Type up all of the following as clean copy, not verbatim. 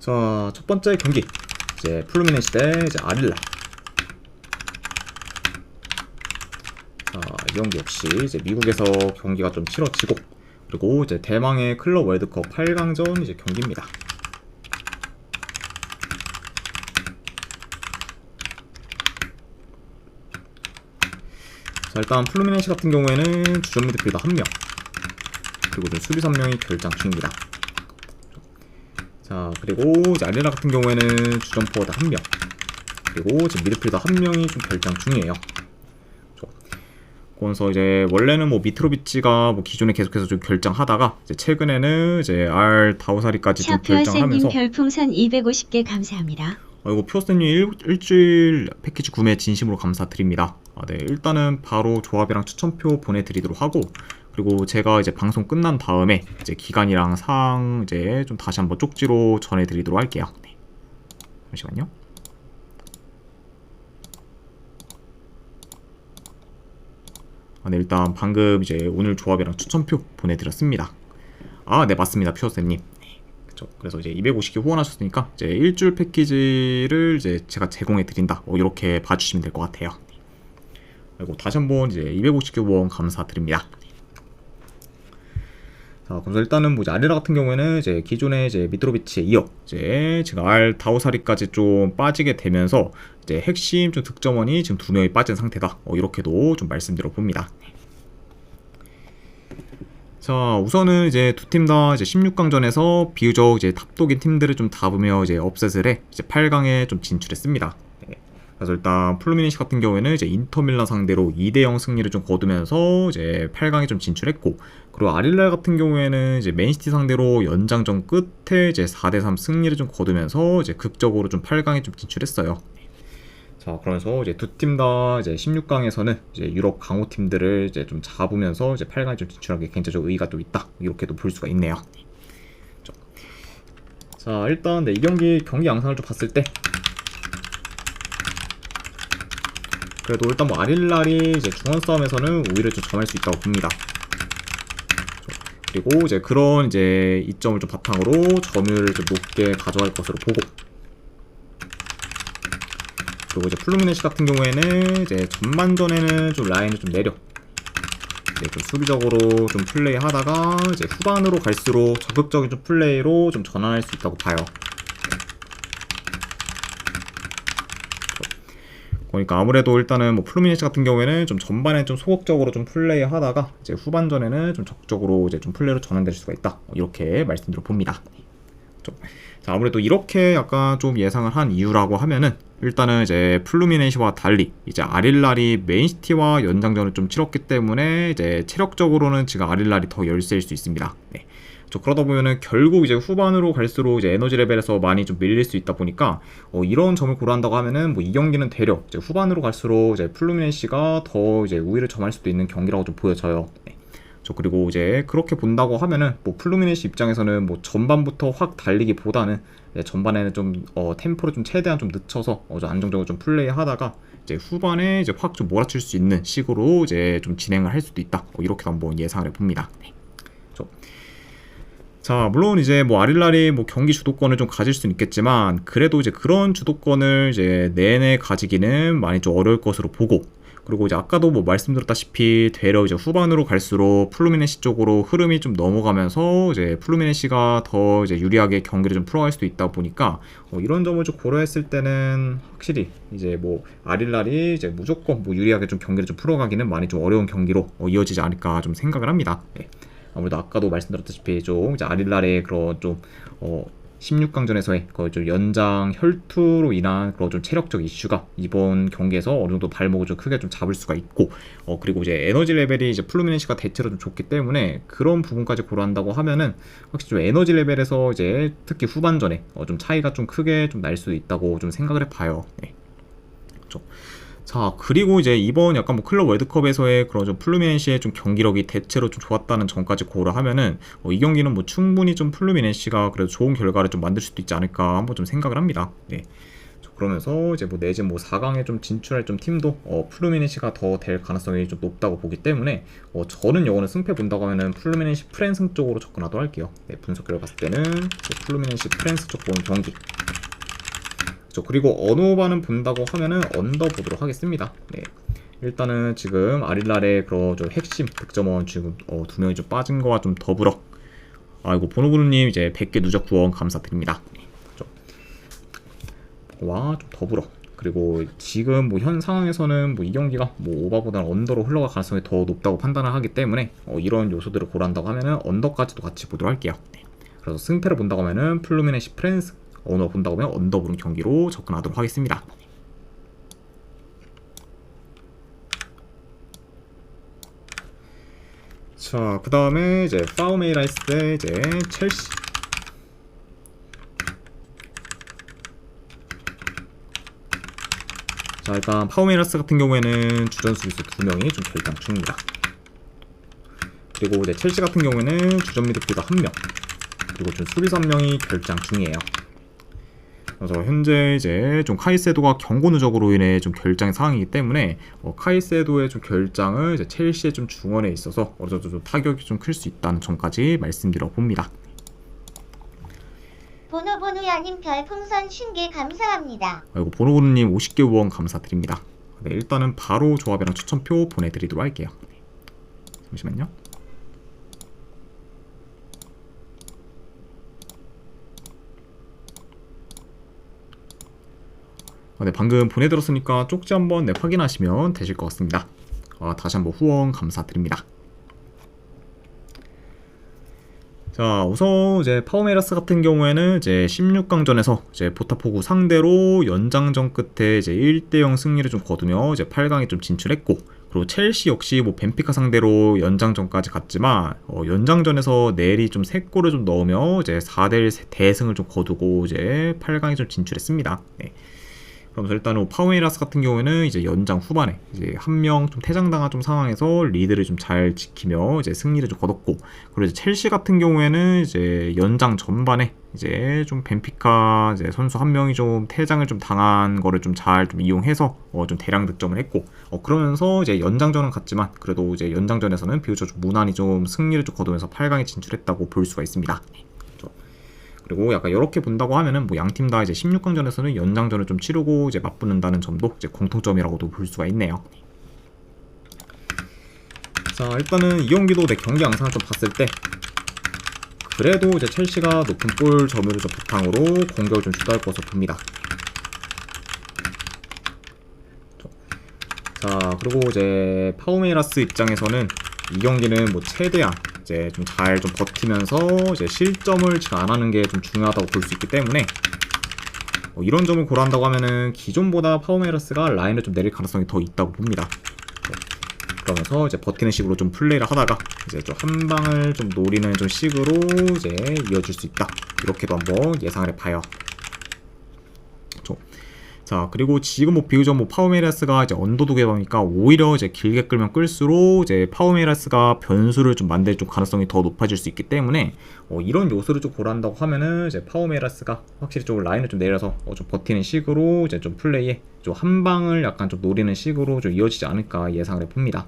자, 첫 번째 경기 이제 플루미넨시 대 이제 아릴라. 자, 이 경기 역시 이제 미국에서 경기가 좀 치러지고, 그리고 이제 대망의 클럽 월드컵 8강전 이제 경기입니다. 자, 일단 플루미넨시 같은 경우에는 주전 미드필더 1명, 그리고 좀 수비 3명이 결장 중입니다. 자, 그리고 이제 아릴라 같은 경우에는 주전 포워드 1명, 그리고 지금 미드필더 1명이 좀 결장 중이에요. 그래서 이제 원래는 뭐 미트로비치가 뭐 기존에 계속해서 좀 결장하다가 이제 최근에는 이제 알 다우사리까지 좀 결장하면서. 별풍선 250개 감사합니다. 이거 퓨어쌤님 일주일 패키지 구매 진심으로 감사드립니다. 네, 일단은 바로 조합이랑 추천표 보내드리도록 하고, 그리고 제가 이제 방송 끝난 다음에 이제 기간이랑 사항 이제 좀 다시 한번 쪽지로 전해드리도록 할게요. 네. 잠시만요. 네, 일단 방금 이제 오늘 조합이랑 추천표 보내드렸습니다. 네, 맞습니다, 퓨어쌤님. 네, 그쵸. 그래서 이제 250개 후원하셨으니까 이제 일주일 패키지를 이제 제가 제공해드린다, 이렇게 봐주시면 될 것 같아요. 그리고 다시 한번 이제 250개 후원 감사드립니다. 자, 그래서 일단은 뭐 이제 아릴라 같은 경우에는 이제 기존에 이제 미트로비치에 이어 이제 지금 알 다우사리까지 좀 빠지게 되면서 이제 핵심 좀 득점원이 지금 2명이 빠진 상태다, 이렇게도 좀 말씀드려 봅니다. 자, 우선은 이제 두 팀 다 이제 16강전에서 비교적 이제 탑독인 팀들을 좀 잡으며 이제 업셋을 해 이제 8강에 좀 진출했습니다. 그래서 일단 플루미넨시 같은 경우에는 이제 인터밀란 상대로 2대0 승리를 좀 거두면서 이제 8강에 좀 진출했고, 그리고 아릴라 같은 경우에는 이제 맨시티 상대로 연장전 끝에 이제 4대3 승리를 좀 거두면서 이제 극적으로 좀 8강에 좀 진출했어요. 자, 그러면서 이제 두 팀 다 이제 16강에서는 이제 유럽 강호 팀들을 이제 좀 잡으면서 이제 8강에 좀 진출하게 굉장히 의의가 또 있다, 이렇게도 볼 수가 있네요. 자, 일단 이 경기 양상을 좀 봤을 때 그래도 일단 뭐 아릴랄이 이제 중원 싸움에서는 우위를 좀 점할 수 있다고 봅니다. 그리고 이제 그런 이제 이점을 좀 바탕으로 점유율을 좀 높게 가져갈 것으로 보고, 그리고 이제 플루미넨시 같은 경우에는 이제 전반전에는 좀 라인을 좀 내려 좀 수비적으로 좀 플레이하다가 이제 후반으로 갈수록 적극적인 좀 플레이로 좀 전환할 수 있다고 봐요. 그러니까 아무래도 일단은 뭐 플루미넨시 같은 경우에는 좀 전반에 좀 소극적으로 좀 플레이하다가 이제 후반전에는 좀 적극적으로 이제 좀 플레이로 전환될 수가 있다, 이렇게 말씀드려 봅니다. 자, 아무래도 이렇게 약간 좀 예상을 한 이유라고 하면은 일단은 이제 플루미넨시와 달리 이제 아릴랄이 맨시티와 연장전을 좀 치렀기 때문에 이제 체력적으로는 지금 아릴랄이 더 열세일 수 있습니다. 네. 그러다 보면은 결국 이제 후반으로 갈수록 이제 에너지 레벨에서 많이 좀 밀릴 수 있다 보니까 이런 점을 고려한다고 하면은 뭐 이 경기는 대략 이제 후반으로 갈수록 이제 플루미넨시가 더 이제 우위를 점할 수도 있는 경기라고 좀 보여져요. 네. 그리고 이제 그렇게 본다고 하면은 뭐 플루미넨시 입장에서는 뭐 전반부터 확 달리기보다는 전반에는 좀 템포를 좀 최대한 좀 늦춰서 좀 안정적으로 좀 플레이하다가 이제 후반에 이제 확 좀 몰아칠 수 있는 식으로 이제 좀 진행을 할 수도 있다, 이렇게 한번 예상을 해봅니다. 네. 자, 물론 이제 뭐 아릴랄이 뭐 경기 주도권을 좀 가질 수는 있겠지만, 그래도 이제 그런 주도권을 이제 내내 가지기는 많이 좀 어려울 것으로 보고, 그리고 이제 아까도 뭐 말씀드렸다시피 되려 이제 후반으로 갈수록 플루미넨시 쪽으로 흐름이 좀 넘어가면서 이제 플루미넨시가 더 이제 유리하게 경기를 좀 풀어갈 수도 있다 보니까 이런 점을 좀 고려했을 때는 확실히 이제 뭐 아릴랄이 이제 무조건 뭐 유리하게 좀 경기를 좀 풀어가기는 많이 좀 어려운 경기로 이어지지 않을까 좀 생각을 합니다. 네. 아무래도 아까도 말씀드렸다시피 좀 이제 아릴랄의 그런 좀 16강전에서의 거의 좀 연장 혈투로 인한 그런 좀 체력적 이슈가 이번 경기에서 어느 정도 발목을 좀 크게 좀 잡을 수가 있고, 그리고 이제 에너지 레벨이 이제 플루미넨시가 대체로 좀 좋기 때문에 그런 부분까지 고려한다고 하면은 확실히 좀 에너지 레벨에서 이제 특히 후반전에 좀 차이가 좀 크게 좀 날 수도 있다고 좀 생각을 해봐요. 네. 그렇죠. 자, 그리고 이제 이번 약간 뭐 클럽 월드컵에서의 그런 좀 플루미넨시의 좀 경기력이 대체로 좀 좋았다는 점까지 고려하면은 이 경기는 뭐 충분히 좀 플루미넨시가 그래도 좋은 결과를 좀 만들 수도 있지 않을까 한번 좀 생각을 합니다. 네. 그러면서 이제 뭐 내지 뭐 4강에 좀 진출할 좀 팀도 플루미넨시가 더 될 가능성이 좀 높다고 보기 때문에 저는 이거는 승패 본다고 하면은 플루미넨시 프랜승 쪽으로 접근하도록 할게요. 네, 분석결과 봤을 때는 플루미넨시 프랜스 쪽 보는 경기. 그리고 언어반은 본다고 하면은 언더 보도록 하겠습니다. 네. 일단은 지금 아릴랄의 그런 좀 핵심 득점원 지금 두 명이 좀 빠진 거와 좀 더불어 아이고 보노브루님 이제 100개 누적 구원 감사드립니다. 와 좀 더불어 그리고 지금 뭐 현 상황에서는 뭐 이 경기가 뭐 오버보다는 언더로 흘러갈 가능성이 더 높다고 판단을 하기 때문에 이런 요소들을 고려한다고 하면은 언더까지도 같이 보도록 할게요. 네. 그래서 승패를 본다고 하면은 플루미네시 프랜스 언어 본다고 하면 언더 보는 경기로 접근하도록 하겠습니다. 자, 그 다음에 이제 파우메이라이스 대 이제 첼시. 자, 일단 파우메이라스 같은 경우에는 주전 수비수 2명이 좀 결장 중입니다. 그리고 이제 첼시 같은 경우에는 주전 미드필더 1명, 그리고 좀 수비수 1명이 결장 중이에요. 그래서 현재 이제 좀 카이세도가 경고 누적으로 인해 좀 결장 상황이기 때문에 카이세도의 좀 결장을 이제 첼시의 좀 중원에 있어서 어느 정도 좀 타격이 좀 클 수 있다는 점까지 말씀드려 봅니다. 보노보노야님 별풍선 50개 감사합니다. 그리고 보노보노님 50개 후원 감사드립니다. 네, 일단은 바로 조합이랑 추천표 보내드리도록 할게요. 잠시만요. 네, 방금 보내드렸으니까 쪽지 한번 확인하시면 되실 것 같습니다. 다시 한번 후원 감사드립니다. 자, 우선 이제 파우메이라스 같은 경우에는 이제 16강전에서 이제 보타포구 상대로 연장전 끝에 이제 1대0 승리를 좀 거두며 이제 8강에 좀 진출했고, 그리고 첼시 역시 뭐 벤피카 상대로 연장전까지 갔지만 연장전에서 넬이 좀 3골을 좀 넣으며 이제 4대1 대승을 좀 거두고 이제 8강에 좀 진출했습니다. 네. 그러면서 일단은 파우메이라스 같은 경우에는 이제 연장 후반에 이제 한 명 좀 퇴장당한 좀 상황에서 리드를 좀 잘 지키며 이제 승리를 좀 거뒀고, 그리고 이제 첼시 같은 경우에는 이제 연장 전반에 이제 좀 벤피카 이제 선수 한 명이 좀 퇴장을 좀 당한 거를 좀 잘 좀 이용해서 좀 대량 득점을 했고, 그러면서 이제 연장전은 갔지만 그래도 이제 연장전에서는 비교적 좀 무난히 좀 승리를 좀 거두면서 8강에 진출했다고 볼 수가 있습니다. 그리고 약간 이렇게 본다고 하면은 뭐 양팀 다 이제 16강전에서는 연장전을 좀 치르고 이제 맞붙는다는 점도 이제 공통점이라고도 볼 수가 있네요. 자, 일단은 이 경기도 내 경기 양상을 좀 봤을 때 그래도 이제 첼시가 높은 골 점유율을 좀 바탕으로 공격을 좀 주도할 것으로 봅니다. 자, 그리고 이제 파우메이라스 입장에서는 이 경기는 뭐 최대한 이제 좀 잘 좀 버티면서 이제 실점을 지금 안 하는 게 좀 중요하다고 볼 수 있기 때문에 이런 점을 고려한다고 하면은 기존보다 파우메이라스가 라인을 좀 내릴 가능성이 더 있다고 봅니다. 그러면서 이제 버티는 식으로 좀 플레이를 하다가 이제 좀 한 방을 좀 노리는 좀 식으로 이제 이어질 수 있다. 이렇게도 한번 예상을 해봐요. 자, 그리고 지금 뭐 비교적 뭐 파우메이라스가 이제 언더독에 보니까 오히려 이제 길게 끌면 끌수록 이제 파우메이라스가 변수를 좀 만들 좀 가능성이 더 높아질 수 있기 때문에 이런 요소를 좀 고려한다고 하면은 이제 파우메이라스가 확실히 좀 라인을 좀 내려서 좀 버티는 식으로 이제 좀 플레이에 좀 한 방을 약간 좀 노리는 식으로 좀 이어지지 않을까 예상을 해봅니다.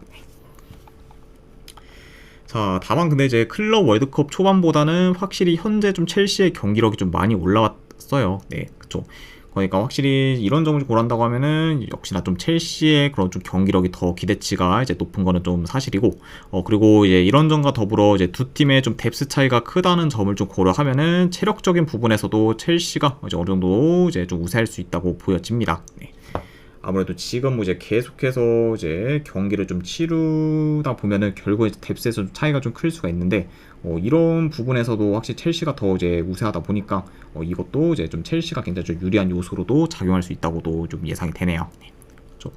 자, 다만 근데 이제 클럽 월드컵 초반보다는 확실히 현재 좀 첼시의 경기력이 좀 많이 올라왔어요. 네, 그쵸. 그러니까 확실히 이런 점을 고려한다고 하면은 역시나 좀 첼시의 그런 좀 경기력이 더 기대치가 이제 높은 거는 좀 사실이고, 그리고 이제 이런 점과 더불어 이제 두 팀의 좀 뎁스 차이가 크다는 점을 좀 고려하면은 체력적인 부분에서도 첼시가 이제 어느 정도 이제 좀 우세할 수 있다고 보여집니다. 네. 아무래도 지금 뭐 이제 계속해서 이제 경기를 좀 치르다 보면은 결국 이제 뎁스에서 좀 차이가 좀 클 수가 있는데, 이런 부분에서도 확실히 첼시가 더 이제 우세하다 보니까 이것도 이제 좀 첼시가 굉장히 좀 유리한 요소로도 작용할 수 있다고도 좀 예상이 되네요. 네. 그렇죠.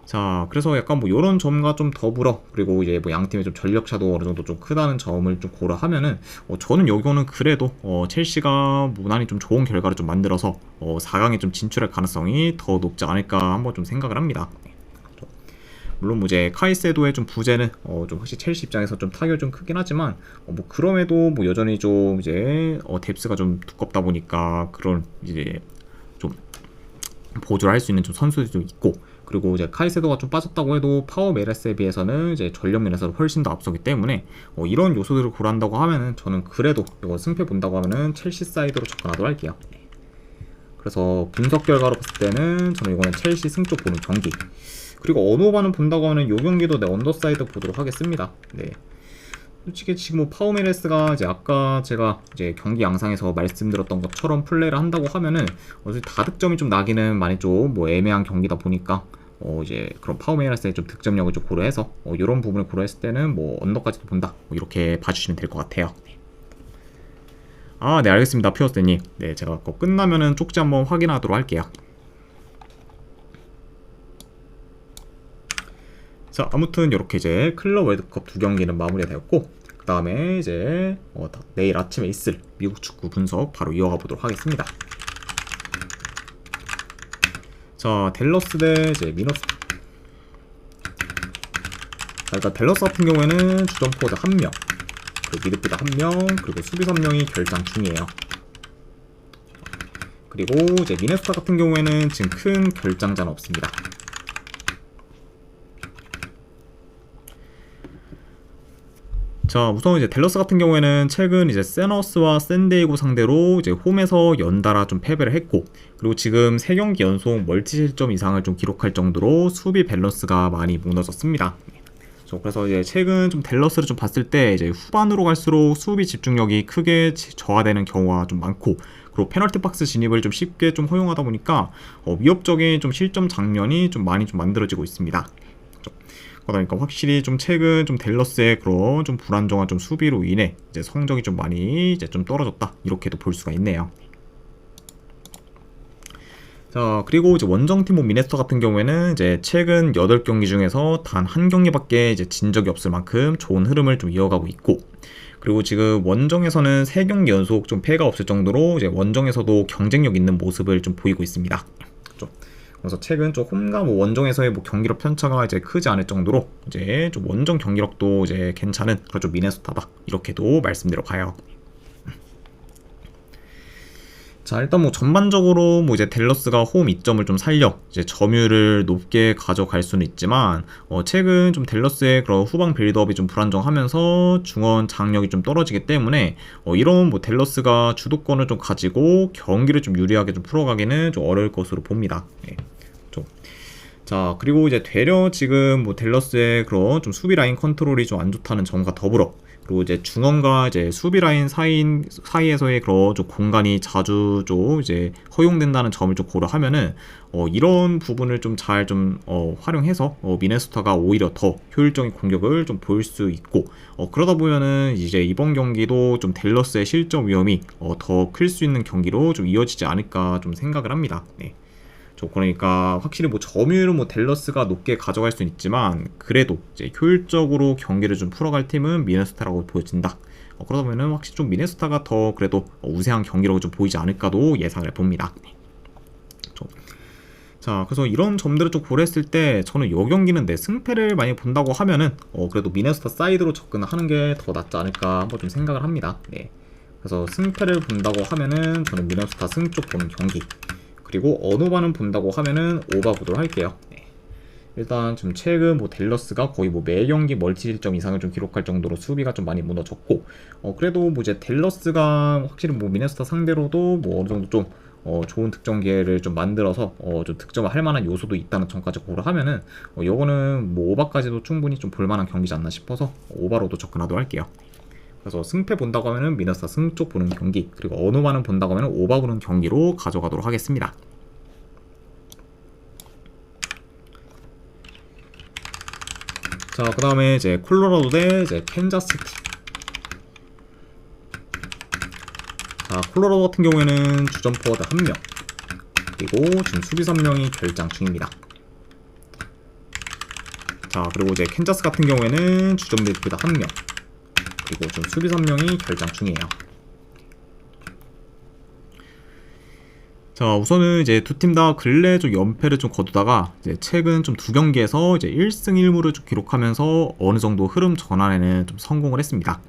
자, 그래서 약간 뭐 이런 점과 좀 더불어, 그리고 이제 뭐 양 팀의 좀 전력 차도 어느 정도 좀 크다는 점을 좀 고려하면은 저는 여기는 그래도 첼시가 무난히 좀 좋은 결과를 좀 만들어서 4강에 좀 진출할 가능성이 더 높지 않을까 한번 좀 생각을 합니다. 물론 뭐 이제 카이세도의 좀 부재는 좀 확실히 첼시 입장에서 좀 타격이 좀 크긴 하지만 뭐 그럼에도 뭐 여전히 좀 이제 뎁스가 좀 두껍다 보니까 그런 이제 좀 보조를 할 수 있는 좀 선수들도 있고, 그리고 이제 카이세도가 좀 빠졌다고 해도 파워 메레스에 비해서는 이제 전력 면에서 훨씬 더 앞서기 때문에 이런 요소들을 고려한다고 하면은 저는 그래도 이거 승패 본다고 하면은 첼시 사이드로 접근하도록 할게요. 그래서 분석 결과로 봤을 때는 저는 이거는 첼시 승쪽 보는 경기, 그리고 언어반은 본다고 하면 이 경기도 내 언더사이드 보도록 하겠습니다. 네. 솔직히 지금 뭐 파워메레스가 이제 아까 제가 이제 경기 양상에서 말씀드렸던 것처럼 플레이를 한다고 하면은 다득점이 좀 나기는 많이 좀 뭐 애매한 경기다 보니까 이제 그런 파워메레스의 좀 득점력을 좀 고려해서 이런 부분을 고려했을 때는 뭐 언더까지도 본다, 이렇게 봐주시면 될 것 같아요. 아, 네, 알겠습니다, 피어스님. 네, 제가 그거 끝나면은 쪽지 한번 확인하도록 할게요. 자, 아무튼 이렇게 이제 클럽 월드컵 2경기는 마무리가 되었고, 그 다음에 이제 내일 아침에 있을 미국 축구 분석 바로 이어가 보도록 하겠습니다. 자, 댈러스 대 이제 미너스. 자, 일단 댈러스 같은 경우에는 주전 포워드 1명, 그리고 미드필더 1명, 그리고 수비 3명이 결장 중이에요. 그리고 이제 미네소타 같은 경우에는 지금 큰 결장자는 없습니다. 자, 우선 이제 댈러스 같은 경우에는 최근 이제 세너스와 샌디에이고 상대로 이제 홈에서 연달아 좀 패배를 했고, 그리고 지금 3경기 연속 멀티 실점 이상을 좀 기록할 정도로 수비 밸런스가 많이 무너졌습니다. 그래서 이제 최근 좀 댈러스를 좀 봤을 때 이제 후반으로 갈수록 수비 집중력이 크게 저하되는 경우가 좀 많고, 그리고 페널티 박스 진입을 좀 쉽게 좀 허용하다 보니까 위협적인 좀 실점 장면이 좀 많이 좀 만들어지고 있습니다. 그러니까 확실히 좀 최근 좀 댈러스의 그런 좀 불안정한 좀 수비로 인해 이제 성적이 좀 많이 이제 좀 떨어졌다, 이렇게도 볼 수가 있네요. 자, 그리고 이제 원정팀 미네소타 같은 경우에는 이제 최근 8경기 중에서 단 1경기밖에 이제 진 적이 없을 만큼 좋은 흐름을 좀 이어가고 있고, 그리고 지금 원정에서는 3경기 연속 좀 패가 없을 정도로 이제 원정에서도 경쟁력 있는 모습을 좀 보이고 있습니다. 그래서 최근 좀 홈과 뭐 원정에서의 뭐 경기력 편차가 이제 크지 않을 정도로 이제 좀 원정 경기력도 이제 괜찮은 그런 좀 미네소타다, 이렇게도 말씀드려 봐요. 자, 일단 뭐 전반적으로 뭐 이제 댈러스가 홈 이점을 좀 살려 이제 점유율을 높게 가져갈 수는 있지만 최근 좀 댈러스의 그런 후방 빌드업이 좀 불안정하면서 중원 장력이 좀 떨어지기 때문에 이런 뭐 댈러스가 주도권을 좀 가지고 경기를 좀 유리하게 좀 풀어가기는 좀 어려울 것으로 봅니다. 네. 자, 그리고 이제 되려 지금 뭐 댈러스의 그런 좀 수비 라인 컨트롤이 좀 안 좋다는 점과 더불어, 그리고 이제 중원과 이제 수비 라인 사이에서의 그런 좀 공간이 자주 좀 이제 허용된다는 점을 좀 고려하면은 이런 부분을 좀 잘 좀 활용해서 미네소타가 오히려 더 효율적인 공격을 좀 보일 수 있고, 그러다 보면은 이제 이번 경기도 좀 댈러스의 실점 위험이 더 클 수 있는 경기로 좀 이어지지 않을까 좀 생각을 합니다. 네. 그러니까 확실히 뭐 점유율은 뭐 댈러스가 높게 가져갈 수는 있지만, 그래도 이제 효율적으로 경기를 좀 풀어갈 팀은 미네소타라고 보여진다. 그러다 보면은 확실히 좀 미네소타가 더 그래도 우세한 경기력을 좀 보이지 않을까도 예상을 해봅니다. 자, 그래서 이런 점들을 좀 고려했을 때 저는 이 경기는 내 승패를 많이 본다고 하면은 그래도 미네소타 사이드로 접근하는 게 더 낫지 않을까 한번 좀 생각을 합니다. 네. 그래서 승패를 본다고 하면은 저는 미네소타 승 쪽 보는 경기, 그리고 언어반은 본다고 하면은 오바 보도록 할게요. 네. 일단 지금 최근 뭐 댈러스가 거의 뭐 매 경기 멀티 실점 이상을 좀 기록할 정도로 수비가 좀 많이 무너졌고, 그래도 뭐 이제 댈러스가 확실히 뭐 미네소타 상대로도 뭐 어느 정도 좀 좋은 득점 기회를 좀 만들어서 좀 득점을 할 만한 요소도 있다는 점까지 고려하면은 요거는 뭐 오바까지도 충분히 좀 볼만한 경기지 않나 싶어서 오바로도 접근하도록 할게요. 그래서 승패 본다고 하면은 미네소타 승 쪽 보는 경기, 그리고 언어반은 본다고 하면은 오바 보는 경기로 가져가도록 하겠습니다. 자, 그 다음에 이제 콜로라도 대 이제 캔자스시티. 자, 콜로라도 같은 경우에는 주전 포워드 1명, 그리고 지금 수비 3명이 결장 중입니다. 자, 그리고 이제 캔자스 같은 경우에는 주전 미드필더 1명, 그리고 좀 수비 3명이 결장 중이에요. 자, 우선은 이제 두 팀 다 근래 좀 연패를 좀 거두다가 이제 최근 좀 2경기에서 이제 1승 1무를 좀 기록하면서 어느 정도 흐름 전환에는 좀 성공을 했습니다.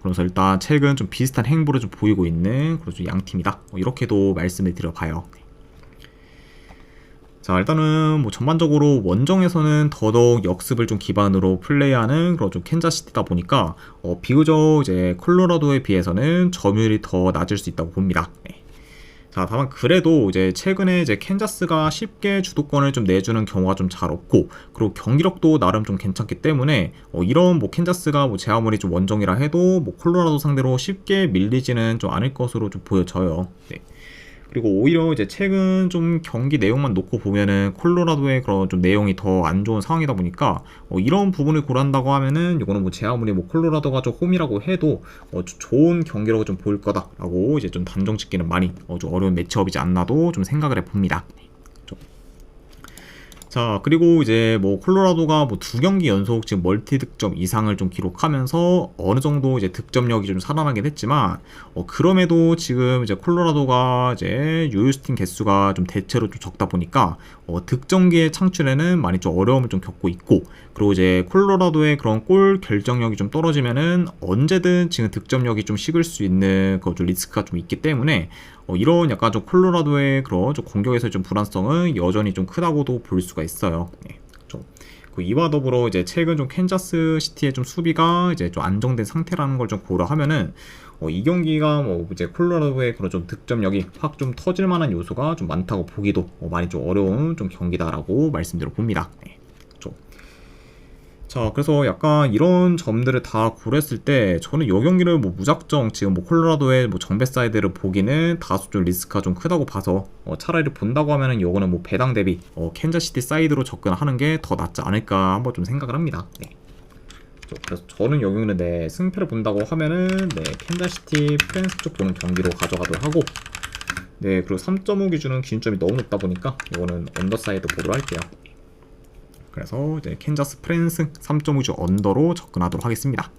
그래서 일단 최근 좀 비슷한 행보를 좀 보이고 있는 그런 양 팀이다, 이렇게도 말씀을 드려봐요. 자, 일단은 뭐 전반적으로 원정에서는 더더욱 역습을 좀 기반으로 플레이하는 그런 좀 캔자스시티다 보니까 비교적 이제 콜로라도에 비해서는 점유율이 더 낮을 수 있다고 봅니다. 네. 자, 다만 그래도 이제 최근에 이제 캔자스가 쉽게 주도권을 좀 내주는 경우가 좀 잘 없고, 그리고 경기력도 나름 좀 괜찮기 때문에 이런 뭐 캔자스가 뭐 제 아무리 좀 원정이라 해도 뭐 콜로라도 상대로 쉽게 밀리지는 좀 않을 것으로 좀 보여져요. 네. 그리고 오히려 이제 최근 좀 경기 내용만 놓고 보면은 콜로라도의 그런 좀 내용이 더 안 좋은 상황이다 보니까 이런 부분을 고려한다고 하면은 이거는 뭐 제 아무리 뭐 콜로라도가 좀 홈이라고 해도 좋은 경기라고 좀 보일 거다라고 이제 좀 단정 짓기는 많이 좀 어려운 매치업이지 않나도 좀 생각을 해봅니다. 자, 그리고 이제 뭐 콜로라도가 뭐 2경기 연속 지금 멀티 득점 이상을 좀 기록하면서 어느 정도 이제 득점력이 좀 살아나긴 했지만 그럼에도 지금 이제 콜로라도가 이제 유효스팅 개수가 좀 대체로 좀 적다 보니까 득점기의 창출에는 많이 좀 어려움을 좀 겪고 있고, 그리고 이제 콜로라도의 그런 골 결정력이 좀 떨어지면은 언제든 지금 득점력이 좀 식을 수 있는 그 좀 리스크가 좀 있기 때문에 이런 약간 좀 콜로라도의 그런 좀 공격에서의 좀 불안성은 여전히 좀 크다고도 볼 수가 있어요. 네, 좀. 이와 더불어 이제 최근 좀 캔자스 시티의 좀 수비가 이제 좀 안정된 상태라는 걸 좀 고려하면은 이 경기가 뭐 이제 콜로라도의 그런 좀 득점력이 확 좀 터질 만한 요소가 좀 많다고 보기도 많이 좀 어려운 좀 경기다라고 말씀드려 봅니다. 네, 좀. 자, 그래서 약간 이런 점들을 다 고려했을 때 저는 이 경기를 뭐 무작정 지금 뭐 콜로라도의 뭐 정배 사이드를 보기는 다소 좀 리스크가 좀 크다고 봐서 차라리 본다고 하면은 이거는 뭐 배당 대비 캔자시티 사이드로 접근하는 게 더 낫지 않을까 한번 좀 생각을 합니다. 네. 그래서 저는 이 경기는 네, 승패를 본다고 하면은 네, 캔자시티 프랜스 쪽 보는 경기로 가져가도록 하고, 네, 그리고 3.5 기준은 기준점이 너무 높다 보니까 이거는 언더사이드 보도록 할게요. 그래서 이제 캔자스 프랜스 3.5주 언더로 접근하도록 하겠습니다.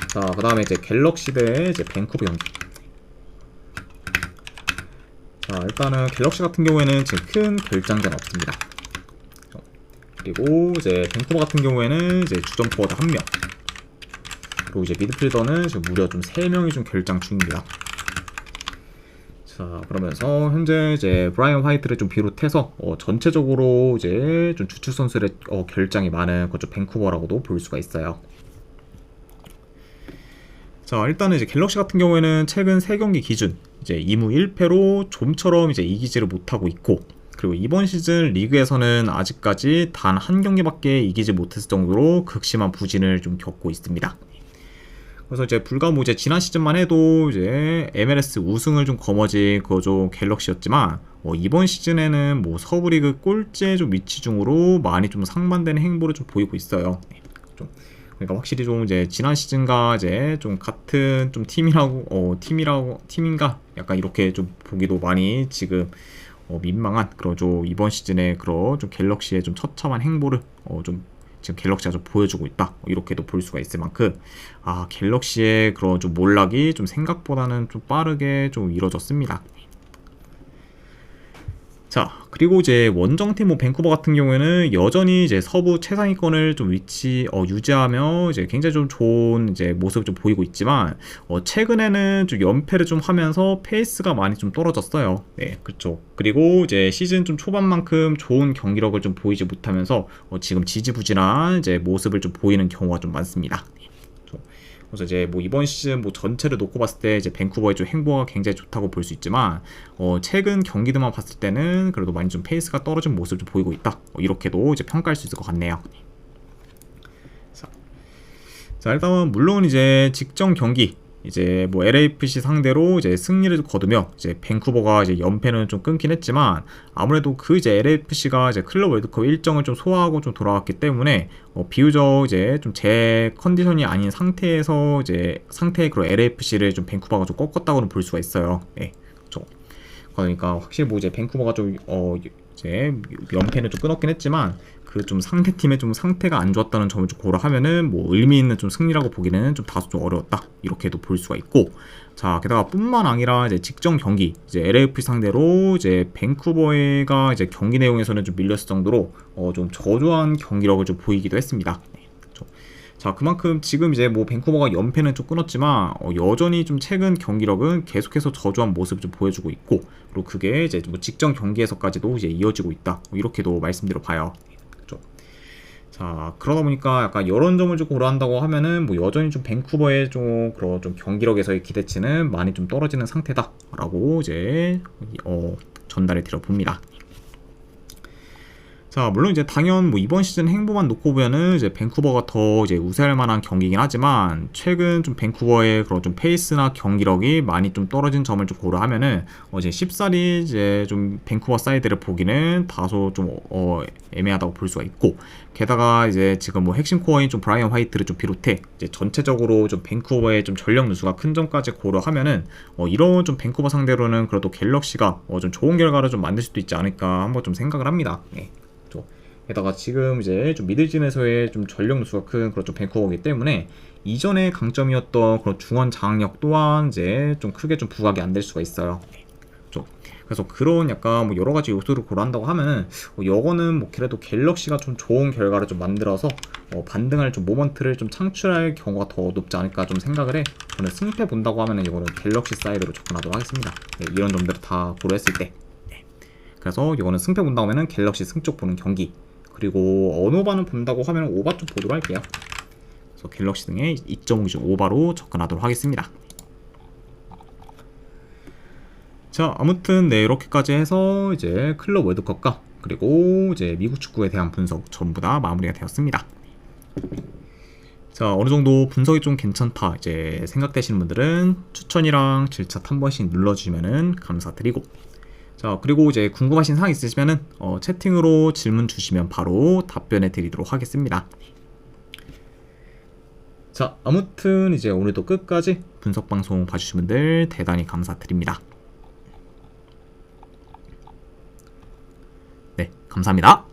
자, 그 다음에 이제 갤럭시 대 이제 밴쿠버 경기. 자, 일단은 갤럭시 같은 경우에는 지금 큰 결장전 없습니다. 그리고 이제 밴쿠버 같은 경우에는 이제 주전 포워드 1명, 그리고 이제 미드필더는 지금 무려 좀 3명이 좀 결장 중입니다. 자, 그러면서 현재 이제 브라이언 화이트를 좀 비롯해서 전체적으로 이제 좀 주축 선수들의 결장이 많은 그쪽 밴쿠버라고도 볼 수가 있어요. 자, 일단은 이제 갤럭시 같은 경우에는 최근 3경기 기준 이제 2무 1패로 좀처럼 이제 이기지를 못하고 있고, 그리고 이번 시즌 리그에서는 아직까지 단 한 경기밖에 이기지 못했을 정도로 극심한 부진을 좀 겪고 있습니다. 그래서 이제 불과 뭐 이제 지난 시즌만 해도 이제 MLS 우승을 좀 거머쥔 그저 갤럭시였지만 이번 시즌에는 뭐 서부리그 꼴찌의 좀 위치 중으로 많이 좀 상반되는 행보를 좀 보이고 있어요. 좀 그러니까 확실히 좀 이제 지난 시즌과 이제 좀 같은 좀 팀인가 약간 이렇게 좀 보기도 많이 지금 민망한 그런 좀 이번 시즌에 그런 좀 갤럭시의 좀 처참한 행보를 좀 지금 갤럭시가 좀 보여주고 있다, 이렇게도 볼 수가 있을 만큼 갤럭시의 그런 좀 몰락이 좀 생각보다는 좀 빠르게 좀 이뤄졌습니다. 자, 그리고 이제 원정팀 뭐 밴쿠버 같은 경우에는 여전히 이제 서부 최상위권을 좀 유지하며 이제 굉장히 좀 좋은 이제 모습을 좀 보이고 있지만 최근에는 좀 연패를 좀 하면서 페이스가 많이 좀 떨어졌어요. 네, 그렇죠. 그리고 이제 시즌 좀 초반만큼 좋은 경기력을 좀 보이지 못하면서 지금 지지부진한 이제 모습을 좀 보이는 경우가 좀 많습니다. 그래서 이제 뭐 이번 시즌 뭐 전체를 놓고 봤을 때 이제 밴쿠버의 좀 행보가 굉장히 좋다고 볼 수 있지만 최근 경기들만 봤을 때는 그래도 많이 좀 페이스가 떨어진 모습을 좀 보이고 있다, 이렇게도 이제 평가할 수 있을 것 같네요. 자, 일단은 물론 이제 직전 경기 이제 뭐 LAFC 상대로 이제 승리를 거두며 이제 밴쿠버가 이제 연패는 좀 끊긴 했지만 아무래도 그 이제 LAFC가 이제 클럽 월드컵 일정을 좀 소화하고 좀 돌아왔기 때문에 비교적 이제 좀 제 컨디션이 아닌 상태에서 이제 상태의 그런 LAFC를 좀 밴쿠버가 좀 꺾었다고는 볼 수가 있어요. 네, 그렇죠. 그러니까 확실히 뭐 이제 밴쿠버가 좀 이제 연패는 좀 끊었긴 했지만 그 좀 상대 팀의 좀 상태가 안 좋았다는 점을 좀 고려하면은 뭐 의미 있는 좀 승리라고 보기는 좀 다소 좀 어려웠다, 이렇게도 볼 수가 있고, 자, 게다가 뿐만 아니라 이제 직전 경기 이제 LAFC 상대로 이제 밴쿠버가 이제 경기 내용에서는 좀 밀렸을 정도로 좀 저조한 경기력을 좀 보이기도 했습니다. 네, 그렇죠. 자, 그만큼 지금 이제 뭐 밴쿠버가 연패는 좀 끊었지만 여전히 좀 최근 경기력은 계속해서 저조한 모습을 좀 보여주고 있고, 그리고 그게 이제 뭐 직전 경기에서까지도 이제 이어지고 있다. 이렇게도 말씀드려 봐요. 그렇죠? 자, 그러다 보니까 약간 이런 점을 좀 고려한다고 하면은 뭐 여전히 좀 밴쿠버의 좀 그런 좀 경기력에서의 기대치는 많이 좀 떨어지는 상태다라고 이제 전달해 드려 봅니다. 자, 물론 이제 당연 뭐 이번 시즌 행보만 놓고 보면은 이제 밴쿠버가 더 이제 우세할 만한 경기긴 하지만, 최근 좀 밴쿠버의 그런 좀 페이스나 경기력이 많이 좀 떨어진 점을 좀 고려하면은 이제 쉽사리 이제 좀 밴쿠버 사이드를 보기는 다소 좀 애매하다고 볼 수가 있고, 게다가 이제 지금 뭐 핵심 코어인 좀 브라이언 화이트를 좀 비롯해 이제 전체적으로 좀 밴쿠버의 좀 전력 누수가 큰 점까지 고려하면은 이런 좀 밴쿠버 상대로는 그래도 갤럭시가 좀 좋은 결과를 좀 만들 수도 있지 않을까 한번 좀 생각을 합니다. 네. 게다가 지금 이제 좀 미들진에서의 좀 전력 누수가 큰 그런 좀 밴쿠버이기 때문에 이전의 강점이었던 그런 중원 장악력 또한 이제 좀 크게 좀 부각이 안 될 수가 있어요. 그래서 그런 약간 뭐 여러 가지 요소를 고려한다고 하면은 이거는 뭐 그래도 갤럭시가 좀 좋은 결과를 좀 만들어서 반등할 좀 모먼트를 좀 창출할 경우가 더 높지 않을까 좀 생각을 해. 저는 승패 본다고 하면은 이거는 갤럭시 사이드로 접근하도록 하겠습니다. 네, 이런 점들을 다 고려했을 때. 네. 그래서 이거는 승패 본다고 하면은 갤럭시 승쪽 보는 경기. 그리고 언오바는 본다고 하면 오바 좀 보도록 할게요. 그래서 갤럭시 등의 2.5기준 오바로 접근하도록 하겠습니다. 자, 아무튼 네, 이렇게까지 해서 이제 클럽 월드컵과 그리고 이제 미국 축구에 대한 분석 전부 다 마무리가 되었습니다. 자, 어느 정도 분석이 좀 괜찮다 이제 생각되시는 분들은 추천이랑 질차 한 번씩 눌러주시면은 감사드리고, 자, 그리고 이제 궁금하신 사항 있으시면은 채팅으로 질문 주시면 바로 답변해 드리도록 하겠습니다. 자, 아무튼 이제 오늘도 끝까지 분석 방송 봐주신 분들 대단히 감사드립니다. 네, 감사합니다.